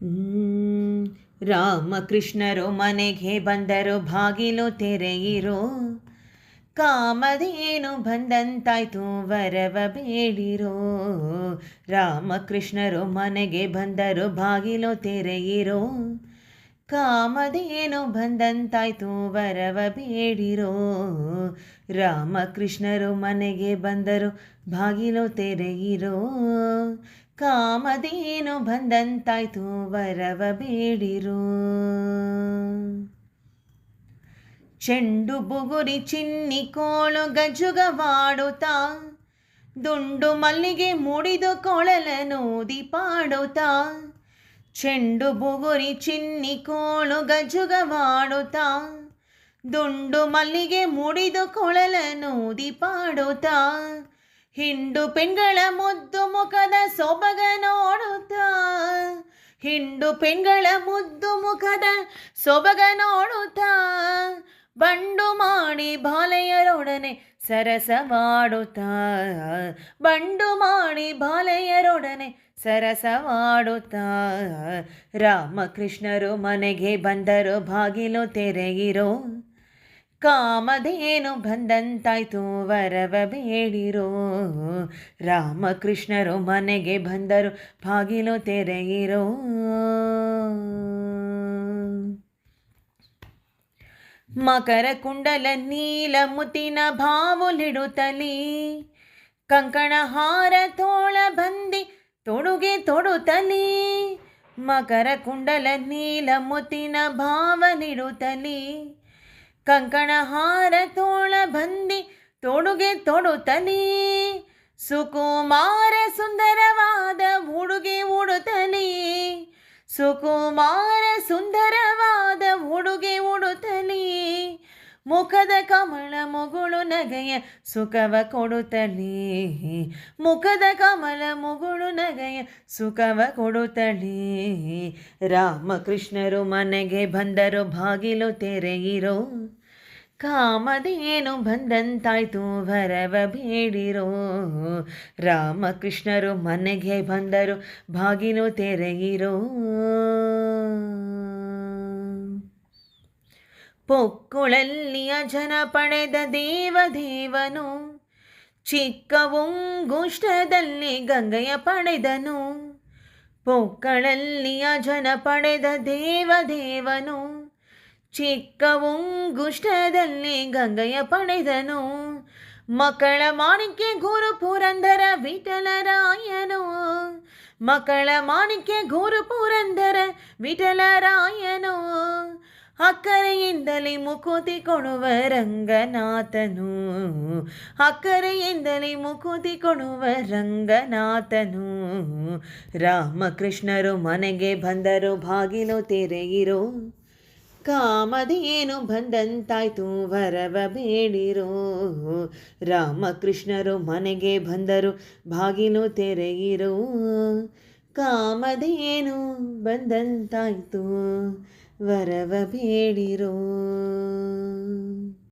ಹ್ಮ್. ರಾಮಕೃಷ್ಣರು ಮನೆಗೆ ಬಂದರು, ಬಾಗಿಲು ತೆರೆಯಿರೋ. ಕಾಮಧೇನು ಬಂದಂತಾಯ್ತು, ವರವ ಬೇಡಿರೋ. ರಾಮಕೃಷ್ಣರು ಮನೆಗೆ ಬಂದರು, ಬಾಗಿಲು ತೆರೆಯಿರೋ. ಕಾಮಧೇನು ಬಂದಂತಾಯ್ತು, ವರವ ಬೇಡಿರೋ. ರಾಮಕೃಷ್ಣರು ಮನೆಗೆ ಬಂದರು, ಬಾಗಿಲು ತೆರೆಯಿರೋ. ಕಾಮಧೇನು ಬಂದಂತಾಯ್ತು, ವರವ ಬೇಡಿರೋ. ಚೆಂಡು ಬುಗುರಿ ಚಿನ್ನಿ ಕೋಳು ಗಜುಗವಾಡುತ್ತಾ, ದುಂಡು ಮಲ್ಲಿಗೆ ಮುಡಿದು ಕೊಳಲನೂದಿ ಪಾಡುತ್ತಾ. ಚೆಂಡು ಬುಗುರಿ ಚಿನ್ನಿ ಕೋಳು ಗಜುಗವಾಡುತ್ತಾ, ದುಂಡು ಮಲ್ಲಿಗೆ ಮುಡಿದು ಕೊಳಲನೂದಿ ಪಾಡುತ್ತಾ. ಹಿಂಡು ಪೆಣ್ಗಳ ಮುದ್ದು ಮುಖದ ಸೊಬಗ ನೋಡುತ್ತಾ, ಹಿಂಡು ಪೆಣ್ಗಳ ಮುದ್ದು ಮುಖದ ಸೊಬಗ ನೋಡುತ್ತಾ. ಬಂಡು ಮಾಡಿ ಬಾಲೆಯರೊಡನೆ ಸರಸವಾಡುತ್ತಾ, ಬಂಡು ಮಾಡಿ ಬಾಲೆಯರೊಡನೆ ಸರಸವಾಡುತ್ತಾ. ರಾಮಕೃಷ್ಣರು ಮನೆಗೆ ಬಂದರು, ಬಾಗಿಲು ತೆರೆಯಿರೋ. ಕಾಮಧೇನು ಬಂದಂತಾಯ್ತು, ವರವ ಬೇಡಿರೋ. ರಾಮಕೃಷ್ಣರು ಮನೆಗೆ ಬಂದರು, ಬಾಗಿಲು ತೆರೆಯಿರೋ. ಮಕರ ಕುಂಡಲ ನೀಲ ಮುತ್ತಿನ ಭಾವುಲಿಡುತ್ತಲೀ, ಕಂಕಣ ಹಾರ ತೋಳ ಬಂದಿ ತೊಡುಗೆ ತೊಡುತ್ತಲೀ. ಮಕರ ಕುಂಡಲ ನೀಲ ಮುತ್ತಿನ ಭಾವನಿಡುತ್ತಲೀ, ಕಂಕಣ ಹಾರ ತೋಳ ಬಂದಿ ತೊಡುಗೆ ತೊಡುತ್ತಲೀ. ಸುಕುಮಾರ ಸುಂದರವಾದ ಉಡುಗೆ ಉಡುತ್ತಲೀ, ಸುಕುಮಾರ ಸುಂದರವಾದ ಉಡುಗೆ ಉಡುತ್ತಲೀ. ಮುಖದ ಕಮಲ ಮುಗುಳು ನಗೆಯ ಸುಖವ ಕೊಡುತ್ತಲೀ, ಮುಖದ ಕಮಲ ಮುಗುಳು ನಗೆಯ ಸುಖವ ಕೊಡುತ್ತಲೀ. ರಾಮಕೃಷ್ಣರು ಮನೆಗೆ ಬಂದರು, ಬಾಗಿಲು ತೆರೆಯಿರೋ. ಕಾಮಧೇನು ಬಂದಂತಾಯ್ತು, ವರವ ಬೇಡಿರೋ. ರಾಮಕೃಷ್ಣರು ಮನೆಗೆ ಬಂದರು, ಬಾಗಿಲು ತೆರೆಯಿರೋ. ಪೊಕ್ಕುಳಲ್ಲಿಯ ಜನ ಪಡೆದ ದೇವದೇವನು, ಚಿಕ್ಕ ಉಂಗುಷ್ಟದಲ್ಲಿ ಗಂಗೆಯ ಪಡೆದನು. ಪೊಕ್ಕಳಲ್ಲಿಯ ಜನ ಪಡೆದ ದೇವದೇವನು, ಚಿಕ್ಕ ಉಂಗುಷ್ಟದಲ್ಲಿ ಗಂಗೆಯ ಪಡೆದನು. ಮಕ್ಕಳ ಮಾಣಿಕ್ಯ ಗುರು ಪುರಂದರ ವಿಠಲರಾಯನು, ಮಕ್ಕಳ ಮಾಣಿಕ್ಯ ಗುರು ಪುರಂದರ ವಿಠಲರಾಯನು. ಅಕ್ಕರೆಯಿಂದಲೇ ಮುಕುತಿ ಕೊಡುವ ರಂಗನಾಥನು, ಅಕ್ಕರೆಯಿಂದಲೇ ಮುಕುತಿ ಕೊಡುವ ರಂಗನಾಥನು. ರಾಮಕೃಷ್ಣರು ಮನೆಗೆ ಬಂದರು, ಬಾಗಿಲು ತೆರೆಯಿರೋ. ಕಾಮಧೇನು ಬಂದಂತಾಯ್ತು, ವರವ ಬೇಡಿರೋ. ರಾಮಕೃಷ್ಣರು ಮನೆಗೆ ಬಂದರು, ಬಾಗಿಲು ತೆರೆಯಿರೋ. ಕಾಮಧೇನು ಬಂದಂತಾಯ್ತು, ವರವ ಬೇಡಿರೋ.